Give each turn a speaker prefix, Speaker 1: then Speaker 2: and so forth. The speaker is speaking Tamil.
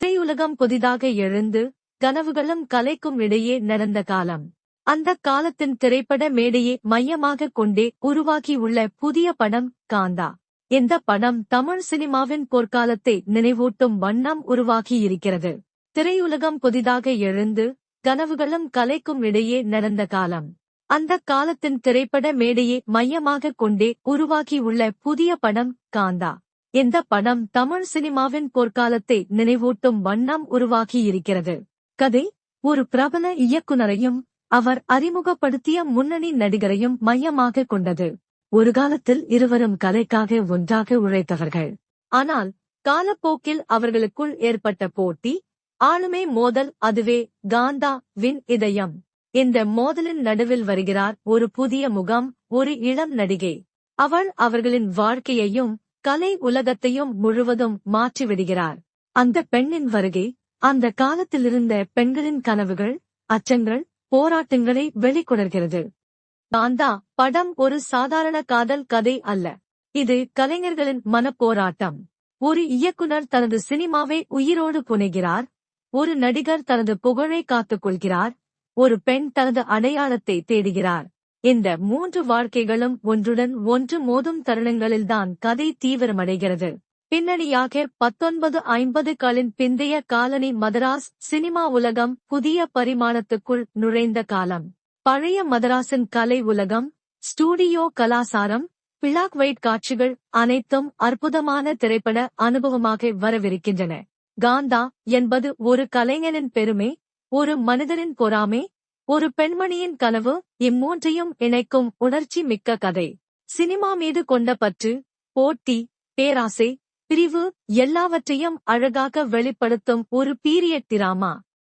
Speaker 1: திரையுலகம் புதிதாக எழுந்து கனவுகளும் கலைக்கும் இடையே நடந்த காலம். அந்தக் காலத்தின் திரைப்பட மேடையை மையமாகக் கொண்டே உருவாகியுள்ள புதிய படம் காந்தா. இந்த படம் தமிழ் சினிமாவின் பொற்காலத்தை நினைவூட்டும் வண்ணம் உருவாகியிருக்கிறது. திரையுலகம் புதிதாக எழுந்து கனவுகளும் கலைக்கும் இடையே நடந்த காலம். அந்தக் காலத்தின் திரைப்பட மேடையை மையமாகக் கொண்டே உருவாகியுள்ள புதிய படம் காந்தா. இந்த படம் தமிழ் சினிமாவின் பொற்காலத்தை நினைவூட்டும் வண்ணம் உருவாகியிருக்கிறது. கதை: ஒரு பிரபல இயக்குனரையும் அவர் அறிமுகப்படுத்திய முன்னணி நடிகரையும் மையமாகக் கொண்டது. ஒரு காலத்தில் இருவரும் கலைக்காக ஒன்றாக உழைத்தவர்கள். ஆனால் காலப்போக்கில் அவர்களுக்குள் ஏற்பட்ட போட்டி, ஆளுமை மோதல், அதுவே காந்தா வின் இதயம். இந்த மோதலின் நடுவில் வருகிறார் ஒரு புதிய முகம், ஒரு இளம் நடிகை. அவள் அவர்களின் வாழ்க்கையையும் கலை உலகத்தையும் முழுவதும் மாற்றிவிடுகிறார். அந்த பெண்ணின் வருகை அந்த காலத்திலிருந்த பெண்களின் கனவுகள், அச்சங்கள், போராட்டங்களை வெளிக்கொணர்கிறது. காந்தா படம் ஒரு சாதாரண காதல் கதை அல்ல. இது கலைஞர்களின் மனப்போராட்டம். ஒரு இயக்குனர் தனது சினிமாவை உயிரோடு புனைகிறார். ஒரு நடிகர் தனது புகழை காத்துக் கொள்கிறார். ஒரு பெண் தனது அடையாளத்தை தேடுகிறார். இந்த மூன்று வாழ்க்கைகளும் ஒன்றுடன் ஒன்று மோதும் தருணங்களில்தான் கதை தீவிரமடைகிறது. பின்னணியாக 1950களின் பிந்தைய காலனி மதராஸ் சினிமா உலகம் புதிய பரிமாணத்துக்குள் நுழைந்த காலம். பழைய மதராஸின் கலை உலகம், ஸ்டூடியோ கலாசாரம், பிளாக் வைட் காட்சிகள் அனைத்தும் அற்புதமான திரைப்பட அனுபவமாக வரவிருக்கின்றன. காந்தா என்பது ஒரு கலைஞனின் பெருமை, ஒரு மனிதனின் பொறாமை, ஒரு பெண்மணியின் கனவு, இம்மூன்றையும் இணைக்கும் உணர்ச்சி மிக்க கதை. சினிமா மீது கொண்ட பற்று, போட்டி, பேராசை, பிரிவு எல்லாவற்றையும் அழகாக வெளிப்படுத்தும் ஒரு பீரியட் டிராமா.